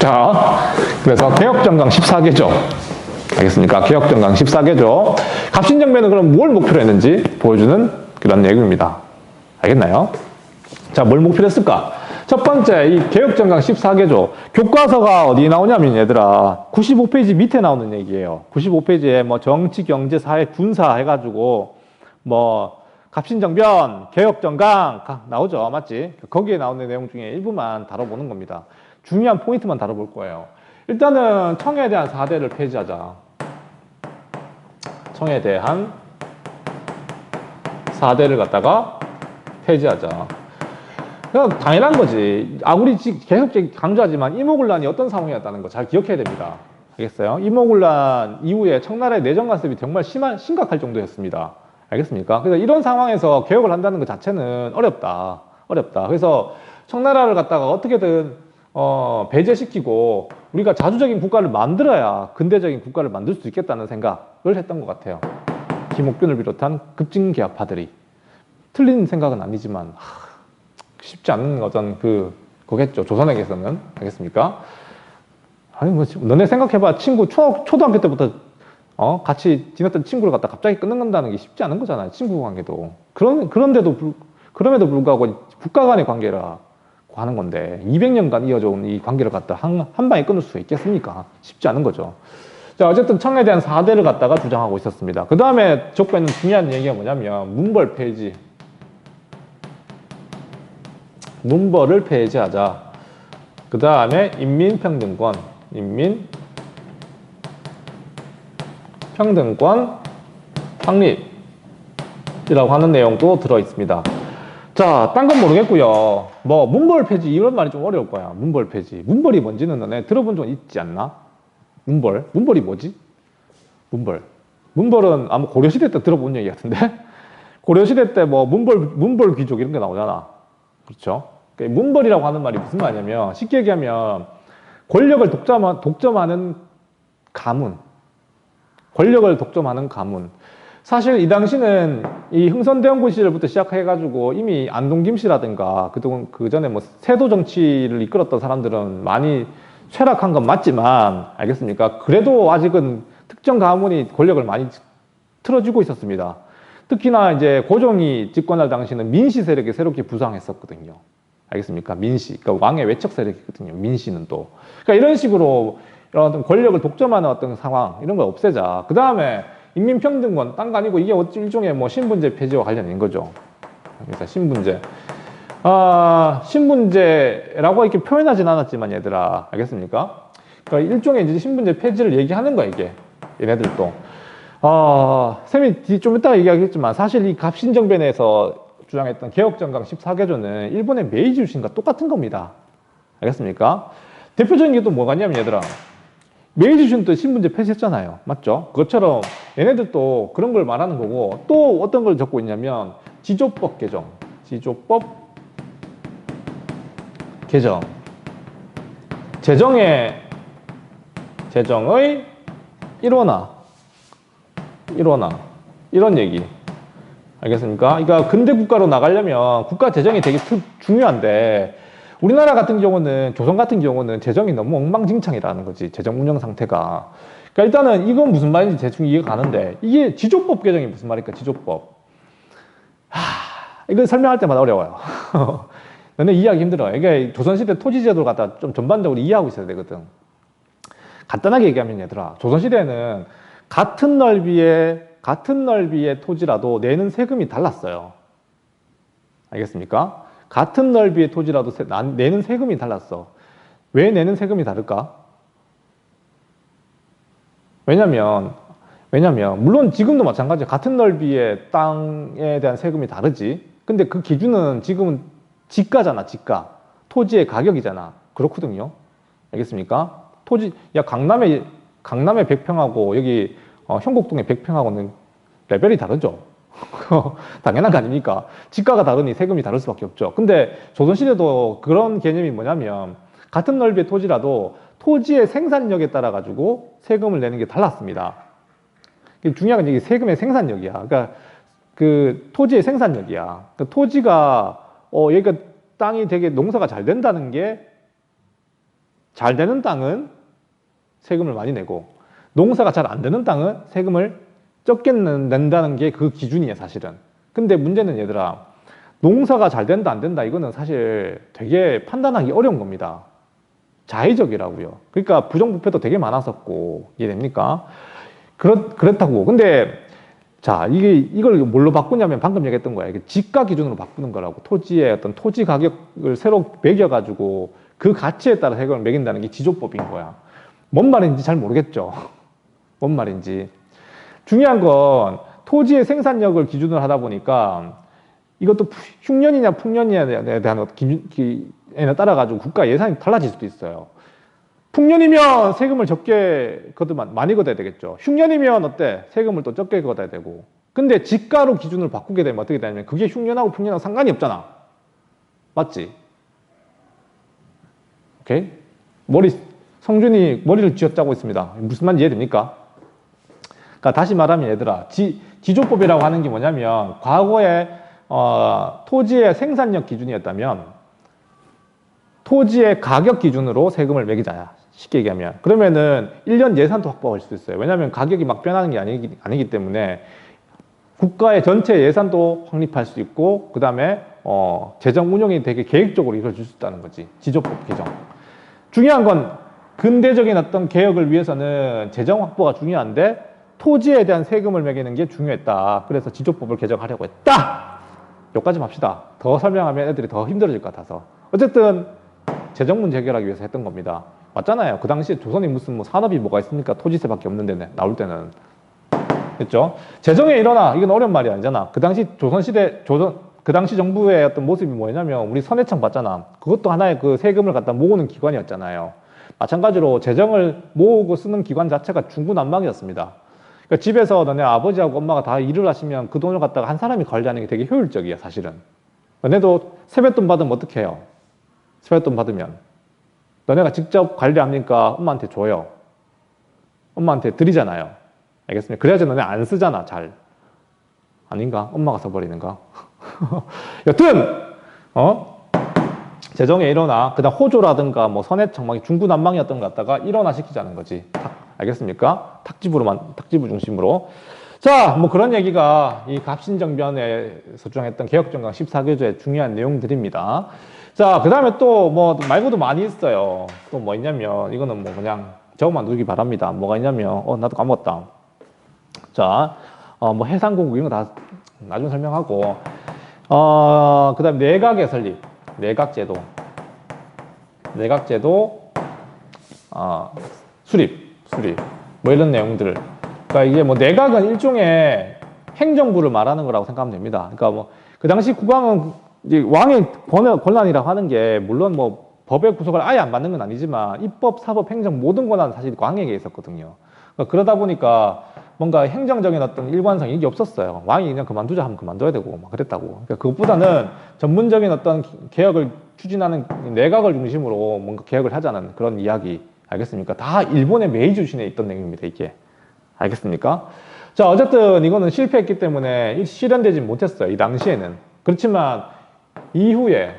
자, 그래서 개혁정강 14개조. 알겠습니까? 개혁정강 14개조. 갑신정변은 그럼 뭘 목표로 했는지 보여주는 그런 내용입니다. 알겠나요? 자, 뭘 목표로 했을까? 첫 번째, 이 개혁정강 14개조. 교과서가 어디 나오냐면, 얘들아, 95페이지 밑에 나오는 얘기예요. 95페이지에 뭐 정치, 경제, 사회, 군사 해가지고, 뭐, 갑신정변, 개혁정강 나오죠. 맞지? 거기에 나오는 내용 중에 일부만 다뤄보는 겁니다. 중요한 포인트만 다뤄볼 거예요. 일단은 청에 대한 4대를 폐지하자. 청에 대한 4대를 갖다가 폐지하자. 그냥 당연한 거지. 우리 계속 강조하지만 이모군란이 어떤 상황이었다는 거 잘 기억해야 됩니다. 알겠어요? 이모군란 이후에 청나라의 내정 간섭이 정말 심각할 정도였습니다. 알겠습니까? 그래서 이런 상황에서 개혁을 한다는 것 자체는 어렵다. 그래서 청나라를 갖다가 어떻게든 배제시키고 우리가 자주적인 국가를 만들어야 근대적인 국가를 만들 수 있겠다는 생각을 했던 것 같아요. 김옥균을 비롯한 급진개혁파들이. 틀린 생각은 아니지만 쉽지 않은 어떤 거겠죠. 조선에게서는. 알겠습니까? 아니, 뭐, 너네 생각해봐. 친구, 초등학교 때부터, 같이 지냈던 친구를 갖다 갑자기 끊는다는 게 쉽지 않은 거잖아요. 친구 관계도. 그럼에도 불구하고 국가 간의 관계라고 하는 건데, 200년간 이어져 온 이 관계를 갖다 한 방에 끊을 수 있겠습니까? 쉽지 않은 거죠. 자, 어쨌든 청에 대한 4대를 갖다가 주장하고 있었습니다. 그 다음에 족배는 중요한 얘기가 뭐냐면, 문벌 폐지. 문벌을 폐지하자. 그 다음에 인민평등권 확립이라고 하는 내용도 들어있습니다. 자, 딴 건 모르겠고요. 뭐 문벌 폐지 이런 말이 좀 어려울 거야. 문벌 폐지. 문벌이 뭔지는 너네 들어본 적 있지 않나? 문벌이 뭐지? 문벌은 아마 고려시대 때 들어본 얘기 같은데? 고려시대 때 뭐 문벌 귀족 이런 게 나오잖아. 그렇죠? 문벌이라고 하는 말이 무슨 말이냐면 쉽게 얘기하면 권력을 독점하는 가문. 사실 이 당시는 이 흥선대원군 시절부터 시작해가지고 이미 안동 김씨라든가 그 전에 뭐 세도 정치를 이끌었던 사람들은 많이 쇠락한 건 맞지만, 알겠습니까? 그래도 아직은 특정 가문이 권력을 많이 틀어쥐고 있었습니다. 특히나 이제 고종이 집권할 당시는 민씨 세력이 새롭게 부상했었거든요. 알겠습니까? 민씨, 그러니까 왕의 외척 세력이거든요. 민씨는 또. 그러니까 이런 식으로 이런 어떤 권력을 독점하는 어떤 상황, 이런 걸 없애자. 그 다음에 인민평등권, 딴 거 아니고 이게 일종의 뭐 신분제 폐지와 관련된 거죠. 그래서 신분제. 신분제라고 이렇게 표현하진 않았지만 얘들아, 알겠습니까? 그러니까 일종의 이제 신분제 폐지를 얘기하는 거야, 이게. 얘네들도. 쌤이 좀 이따가 얘기하겠지만 사실 이 갑신정변에서 주장했던 개혁정강 14개조는 일본의 메이지 유신과 똑같은 겁니다. 알겠습니까? 대표적인 게 또 뭐가 있냐면 얘들아, 메이지 유신도 신분제 폐지했잖아요. 맞죠? 그것처럼 얘네들도 그런 걸 말하는 거고, 또 어떤 걸 적고 있냐면 지조법 개정. 재정의 일원화 이런 얘기. 알겠습니까? 그러니까 근대 국가로 나가려면 국가 재정이 되게 중요한데, 우리나라 같은 경우는, 조선 같은 경우는 재정이 너무 엉망진창이라는 거지. 재정 운영 상태가. 그러니까 일단은 이건 무슨 말인지 대충 이해가 가는데, 이게 지조법 개정이 무슨 말일까? 지조법. 이거 설명할 때마다 어려워요. 너네 이해하기 힘들어. 이게 조선시대 토지제도를 갖다 좀 전반적으로 이해하고 있어야 되거든. 간단하게 얘기하면 얘들아, 조선시대는 같은 넓이의 토지라도 내는 세금이 달랐어요. 알겠습니까? 같은 넓이의 토지라도 내는 세금이 달랐어. 왜 내는 세금이 다를까? 왜냐면 물론 지금도 마찬가지야. 같은 넓이의 땅에 대한 세금이 다르지. 근데 그 기준은 지금은 지가잖아, 지가. 토지의 가격이잖아. 그렇거든요. 알겠습니까? 강남의 100평하고 여기 형곡동의 100평하고는 레벨이 다르죠. 당연한 거 아닙니까? 지가가 다르니 세금이 다를 수밖에 없죠. 근데 조선시대도 그런 개념이 뭐냐면 같은 넓이의 토지라도 토지의 생산력에 따라 가지고 세금을 내는 게 달랐습니다. 중요한 건 이게 세금의 생산력이야. 그러니까 그 토지의 생산력이야. 그 토지가 여기가 땅이 되게 농사가 잘 된다는 게 잘 되는 땅은 세금을 많이 내고 농사가 잘 안 되는 땅은 세금을 적게 낸다는 게 그 기준이에요, 사실은. 근데 문제는 얘들아, 농사가 잘 된다 안 된다 이거는 사실 되게 판단하기 어려운 겁니다. 자의적이라고요. 그러니까 부정부패도 되게 많았었고, 이해됩니까? 그렇다고. 근데 자, 이걸 뭘로 바꾸냐면 방금 얘기했던 거야. 이게 지가 기준으로 바꾸는 거라고. 토지의 어떤 토지 가격을 새로 매겨가지고 그 가치에 따라 세금을 매긴다는 게 지조법인 거야. 뭔 말인지 잘 모르겠죠. 뭔 말인지. 중요한 건 토지의 생산력을 기준으로 하다 보니까 이것도 흉년이냐 풍년이냐에 대한 기준에 따라가지고 국가 예산이 달라질 수도 있어요. 풍년이면 세금을 적게 많이 걷어야 되겠죠. 흉년이면 어때? 세금을 또 적게 걷어야 되고. 근데 지가로 기준을 바꾸게 되면 어떻게 되냐면 그게 흉년하고 풍년하고 상관이 없잖아. 맞지? 오케이? 성준이 머리를 쥐어짜고 있습니다. 무슨 말인지 이해됩니까? 그러니까 다시 말하면 얘들아, 지조법이라고 하는 게 뭐냐면 과거에 토지의 생산력 기준이었다면 토지의 가격 기준으로 세금을 매기자. 쉽게 얘기하면. 그러면은 1년 예산도 확보할 수 있어요. 왜냐하면 가격이 막 변하는 게 아니기 때문에 국가의 전체 예산도 확립할 수 있고 그 다음에 재정 운영이 되게 계획적으로 이루어질 수 있다는 거지. 지조법 개정. 중요한 건 근대적인 어떤 개혁을 위해서는 재정 확보가 중요한데 토지에 대한 세금을 매기는 게 중요했다. 그래서 지조법을 개정하려고 했다. 여기까지 합시다. 더 설명하면 애들이 더 힘들어질 것 같아서. 어쨌든 재정 문제 해결하기 위해서 했던 겁니다. 맞잖아요. 그 당시에 조선이 무슨 뭐 산업이 뭐가 있습니까? 토지세밖에 없는데 나올 때는. 됐죠? 재정의 일원화, 이건 어려운 말이 아니잖아. 그 당시 그 당시 정부의 어떤 모습이 뭐냐면 우리 선해청 봤잖아. 그것도 하나의 그 세금을 갖다 모으는 기관이었잖아요. 마찬가지로 재정을 모으고 쓰는 기관 자체가 중구난방이었습니다. 그러니까 집에서 너네 아버지하고 엄마가 다 일을 하시면 그 돈을 갖다가 한 사람이 관리하는 게 되게 효율적이야, 사실은. 너네도 세뱃돈 받으면 어떻게 해요? 세뱃돈 받으면 너네가 직접 관리합니까? 엄마한테 줘요. 엄마한테 드리잖아요. 알겠습니까? 그래야지 너네 안 쓰잖아, 잘. 아닌가? 엄마가 써버리는가? 여튼, 재정의 일원화, 그 다음 호조라든가 뭐 선해청, 막 중구난방이었던 것 갖다가 일원화 시키자는 거지. 알겠습니까? 탁지부 중심으로. 자, 뭐 그런 얘기가 이 갑신정변에서 주장했던 개혁정강 14교조의 중요한 내용들입니다. 자, 그 다음에 또 뭐 말고도 많이 있어요. 또 뭐 있냐면, 이거는 뭐 그냥 적어만 두기 바랍니다. 뭐가 있냐면, 나도 까먹었다. 자, 뭐 해상공국 이런 거 다 나중에 설명하고, 그 다음에 내각의 설립, 내각제도, 수립, 뭐 이런 내용들. 그러니까 이게 뭐 내각은 일종의 행정부를 말하는 거라고 생각하면 됩니다. 그러니까 뭐 그 당시 국왕은 이제 왕의 권한이라고 하는 게 물론 뭐 법의 구속을 아예 안 받는 건 아니지만 입법, 사법, 행정 모든 권한은 사실 왕에게 있었거든요. 그러니까 그러다 보니까 뭔가 행정적인 어떤 일관성이 이게 없었어요. 왕이 그냥 그만두자 하면 그만둬야 되고 막 그랬다고. 그러니까 그것보다는 전문적인 어떤 개혁을 추진하는 내각을 중심으로 뭔가 개혁을 하자는 그런 이야기. 알겠습니까? 다 일본의 메이지 출신에 있던 내용입니다, 이게. 알겠습니까? 자, 어쨌든 이거는 실패했기 때문에 실현되지 못했어요, 이 당시에는. 그렇지만 이후에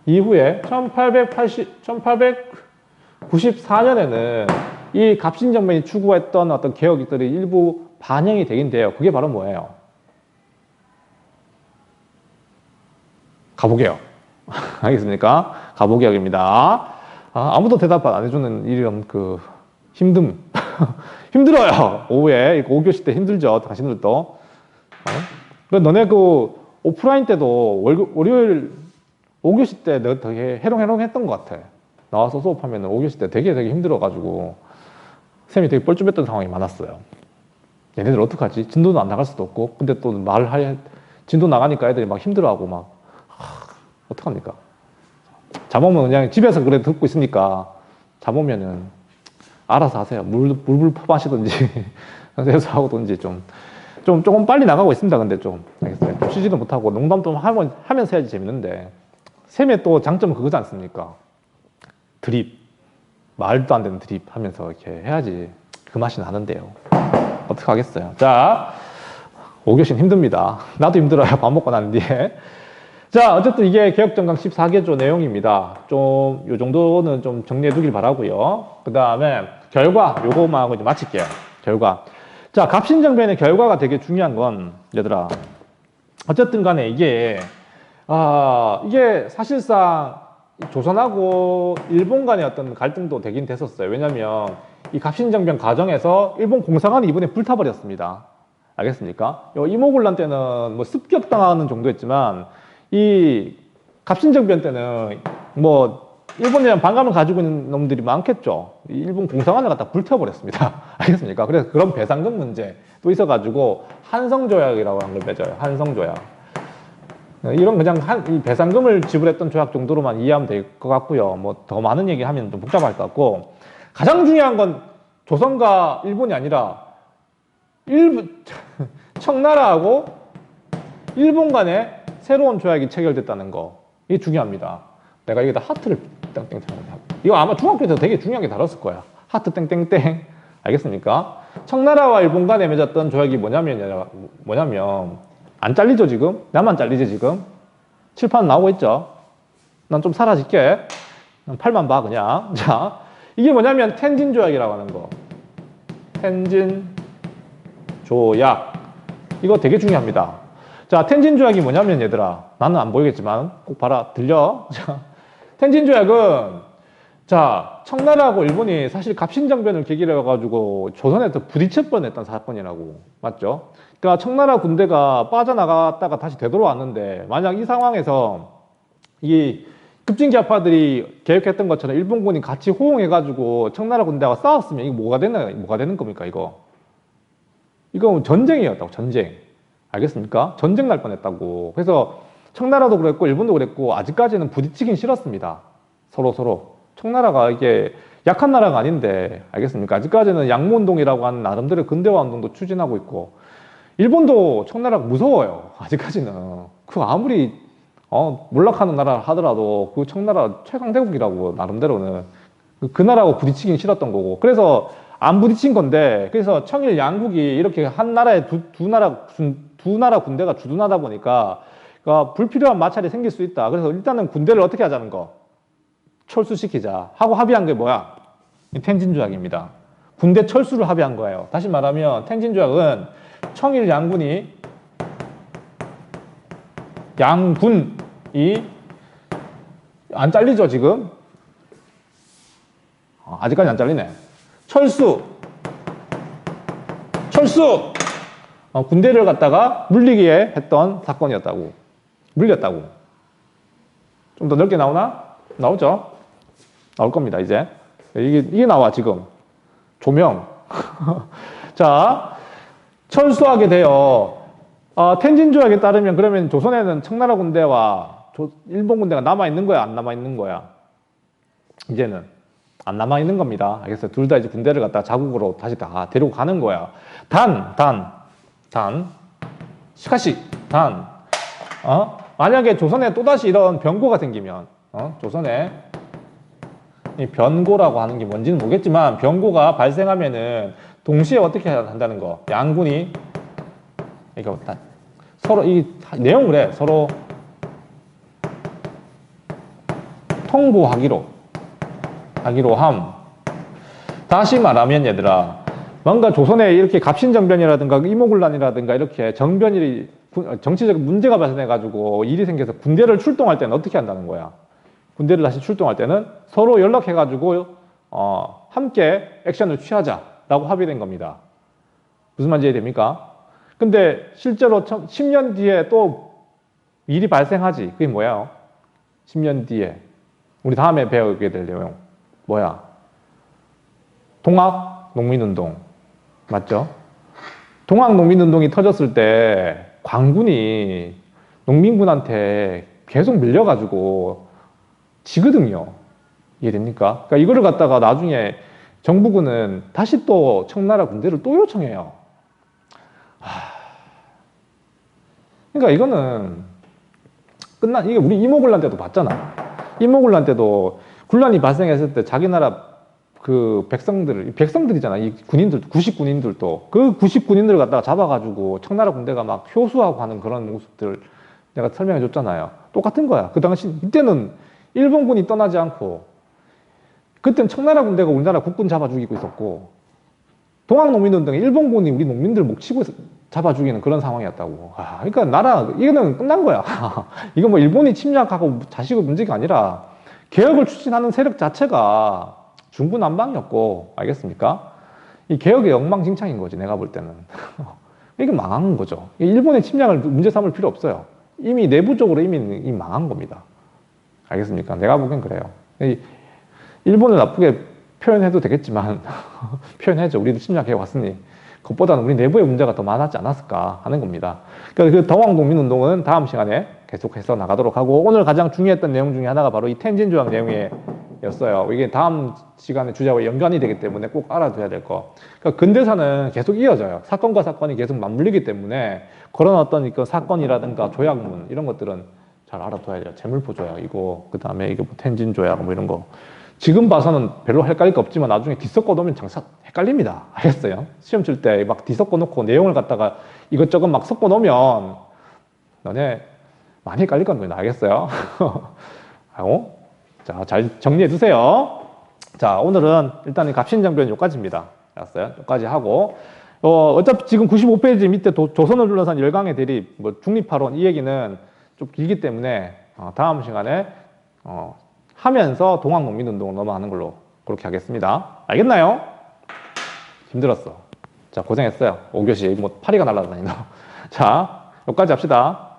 1894년에는 이 갑신정변이 추구했던 어떤 개혁들이 일부 반영이 되긴 돼요. 그게 바로 뭐예요? 가보게요. 알겠습니까? 가보개혁입니다. 아무도 대답 안 해주는 이런 그 힘들어요. 오후에 5교시 때 힘들죠, 당신들도. 너네 그 오프라인 때도 월요일 5교시 때 내가 되게 해롱해롱했던 것 같아. 나와서 수업하면 5교시 때 되게 힘들어가지고 쌤이 되게 뻘쭘했던 상황이 많았어요. 얘네들 어떡하지? 진도도 안 나갈 수도 없고, 근데 또 진도 나가니까 애들이 막 힘들어하고 막 어떡합니까? 자보면 그냥 집에서 그래 듣고 있으니까 자보면은 알아서 하세요. 물불 퍼마시든지 해서 하고든지 조금 빨리 나가고 있습니다. 근데 좀 알겠어요. 좀 쉬지도 못하고 농담도 하면서 해야지 재밌는데 셈의 또 장점은 그거지 않습니까? 드립, 말도 안 되는 드립 하면서 이렇게 해야지 그 맛이 나는데요. 어떻게 하겠어요? 자, 5교시는 힘듭니다. 나도 힘들어요. 밥 먹고 난 뒤에. 자, 어쨌든 이게 개혁정강 14개조 내용입니다. 좀, 요 정도는 좀 정리해 두길 바라고요. 그 다음에 결과, 요거만 하고 이제 마칠게요. 결과. 자, 갑신정변의 결과가 되게 중요한 건, 얘들아. 어쨌든 간에 이게, 이게 사실상 조선하고 일본 간의 어떤 갈등도 되긴 됐었어요. 왜냐면 이 갑신정변 과정에서 일본 공사관이 이번에 불타버렸습니다. 알겠습니까? 이모군란 때는 뭐 습격당하는 정도였지만 이 갑신정변 때는 뭐 일본이랑 반감을 가지고 있는 놈들이 많겠죠. 일본 공사관을 갖다 불태워버렸습니다. 알겠습니까? 그래서 그런 배상금 문제 또 있어가지고 한성조약이라고 한 걸 맺어요. 한성조약. 이런 그냥 이 배상금을 지불했던 조약 정도로만 이해하면 될 것 같고요. 뭐 더 많은 얘기하면 좀 복잡할 것 같고 가장 중요한 건 조선과 일본이 아니라 청나라하고 일본 간에 새로운 조약이 체결됐다는 거. 이게 중요합니다. 내가 여기다 하트를 땡땡 쳐놓을게요. 이거 아마 중학교 때도 되게 중요하게 다뤘을 거야. 하트 땡땡땡. 알겠습니까? 청나라와 일본 간에 맺었던 조약이 뭐냐면 안 잘리죠 지금? 나만 잘리지 지금? 칠판 나오고 있죠? 난 좀 사라질게. 팔만 봐 그냥. 자, 이게 뭐냐면 텐진 조약이라고 하는 거. 텐진 조약. 이거 되게 중요합니다. 자, 텐진 조약이 뭐냐면 얘들아, 나는 안 보이겠지만 꼭 봐라. 들려? 자, 텐진 조약은 자, 청나라하고 일본이 사실 갑신정변을 계기로 해가지고 조선에서 부딪힐 뻔했던 사건이라고. 맞죠? 그러니까 청나라 군대가 빠져나갔다가 다시 되돌아왔는데 만약 이 상황에서 이 급진기아파들이 계획했던 것처럼 일본군이 같이 호응해가지고 청나라 군대와 싸웠으면 이게 뭐가 되는 겁니까 이거? 이거 전쟁이었다고. 전쟁. 알겠습니까? 전쟁 날 뻔했다고. 그래서 청나라도 그랬고 일본도 그랬고 아직까지는 부딪히긴 싫었습니다. 서로. 청나라가 이게 약한 나라가 아닌데 알겠습니까? 아직까지는 양모운동이라고 하는 나름대로 근대화 운동도 추진하고 있고 일본도 청나라가 무서워요. 아직까지는. 그 아무리 몰락하는 나라 하더라도 그 청나라 최강대국이라고 나름대로는 그 나라하고 부딪히긴 싫었던 거고 그래서 안 부딪힌 건데 그래서 청일 양국이 이렇게 한 나라에 두 나라 군대가 주둔하다 보니까 불필요한 마찰이 생길 수 있다. 그래서 일단은 군대를 어떻게 하자는 거 철수시키자 하고 합의한 게 뭐야? 텐진조약입니다. 군대 철수를 합의한 거예요. 다시 말하면 텐진조약은 청일 양군이 안 잘리죠 지금? 아직까지 안 잘리네. 철수! 군대를 갖다가 물리기에 했던 사건이었다고. 물렸다고. 좀 더 넓게 나오나? 나오죠? 나올 겁니다, 이제. 이게 나와, 지금. 조명. 자, 철수하게 돼요. 텐진조약에 따르면 그러면 조선에는 청나라 군대와 일본 군대가 남아있는 거야, 안 남아있는 거야? 이제는. 안 남아있는 겁니다. 알겠어요? 둘 다 이제 군대를 갖다가 자국으로 다시 다 데리고 가는 거야. 시카시, 만약에 조선에 또다시 이런 변고가 생기면, 조선에 이 변고라고 하는 게 뭔지는 모르겠지만 변고가 발생하면은 동시에 어떻게 한다는 거. 양군이 이거 서로 이 내용을 해. 서로 통보하기로 함. 다시 말하면 얘들아 뭔가 조선에 이렇게 갑신정변이라든가 이모군란이라든가 이렇게 정치적 문제가 발생해가지고 일이 생겨서 군대를 출동할 때는 어떻게 한다는 거야. 군대를 다시 출동할 때는 서로 연락해가지고 함께 액션을 취하자라고 합의된 겁니다. 무슨 말인지 이해됩니까? 근데 실제로 10년 뒤에 또 일이 발생하지. 그게 뭐야? 10년 뒤에 우리 다음에 배우게 될 내용 뭐야? 동학 농민운동 맞죠? 동학 농민운동이 터졌을 때 광군이 농민군한테 계속 밀려가지고 지거든요. 이해됩니까? 그러니까 이거를 갖다가 나중에 정부군은 다시 또 청나라 군대를 또 요청해요. 그러니까 이거는 이게 우리 이모군란 때도 봤잖아. 이모군란 때도 군란이 발생했을 때 자기 나라 그 백성들이잖아. 이 군인들, 90군인들도 그 90군인들을 갖다가 잡아가지고 청나라 군대가 막 효수하고 하는 그런 모습들 내가 설명해 줬잖아요. 똑같은 거야. 그 당시 이때는 일본군이 떠나지 않고 그때는 청나라 군대가 우리나라 국군 잡아 죽이고 있었고 동학농민운동에 일본군이 우리 농민들 목 치고 잡아 죽이는 그런 상황이었다고. 그러니까 이거는 끝난 거야. 이거 뭐 일본이 침략하고 자시고 문제가 아니라 개혁을 추진하는 세력 자체가 중구난방이었고, 알겠습니까? 이 개혁의 엉망진창인 거지, 내가 볼 때는. 이게 망한 거죠. 일본의 침략을 문제 삼을 필요 없어요. 이미 내부적으로 이미 망한 겁니다. 알겠습니까? 내가 보기엔 그래요. 일본을 나쁘게 표현해도 되겠지만, 표현해줘. 우리도 침략해 왔으니. 그것보다는 우리 내부의 문제가 더 많았지 않았을까 하는 겁니다. 그러니까 그 동학농민운동은 다음 시간에 계속해서 나가도록 하고, 오늘 가장 중요했던 내용 중에 하나가 바로 이 텐진 조약 내용이었어요. 이게 다음 시간에 주제와 연관이 되기 때문에 꼭 알아둬야 될 거. 그러니까 근대사는 계속 이어져요. 사건과 사건이 계속 맞물리기 때문에 그런 어떤 그 사건이라든가 조약문 이런 것들은 잘 알아둬야 돼요. 재물포 조약 이거, 그 다음에 이게 뭐 텐진 조약 뭐 이런 거. 지금 봐서는 별로 헷갈릴 거 없지만 나중에 뒤섞어 놓으면 장사 헷갈립니다. 알겠어요? 시험 칠 때 막 뒤섞어 놓고 내용을 갖다가 이것저것 막 섞어 놓으면 너네 많이 헷갈릴 겁니다. 알겠어요? 자, 잘 정리해 두세요. 자, 오늘은 일단 갑신정변 여기까지입니다. 알았어요? 여기까지 하고 어차피 지금 95페이지 밑에 조선을 둘러싼 열강의 대립, 뭐 중립파론 이 얘기는 좀 길기 때문에 다음 시간에 하면서 동학농민운동으로 넘어가는 걸로 그렇게 하겠습니다. 알겠나요? 힘들었어. 자, 고생했어요. 5교시 뭐 파리가 날아다니나. 자, 여기까지 합시다.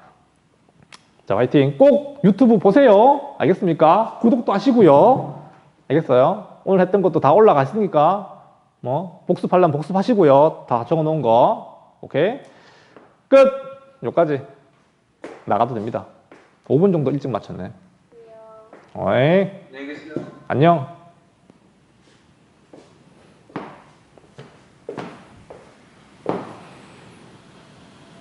자, 화이팅. 꼭 유튜브 보세요. 알겠습니까? 구독도 하시고요. 알겠어요? 오늘 했던 것도 다 올라가시니까 뭐 복습하려면 복습하시고요. 다 적어놓은 거. 오케이? 끝! 여기까지 나가도 됩니다. 5분 정도 일찍 마쳤네. 어이. 안녕.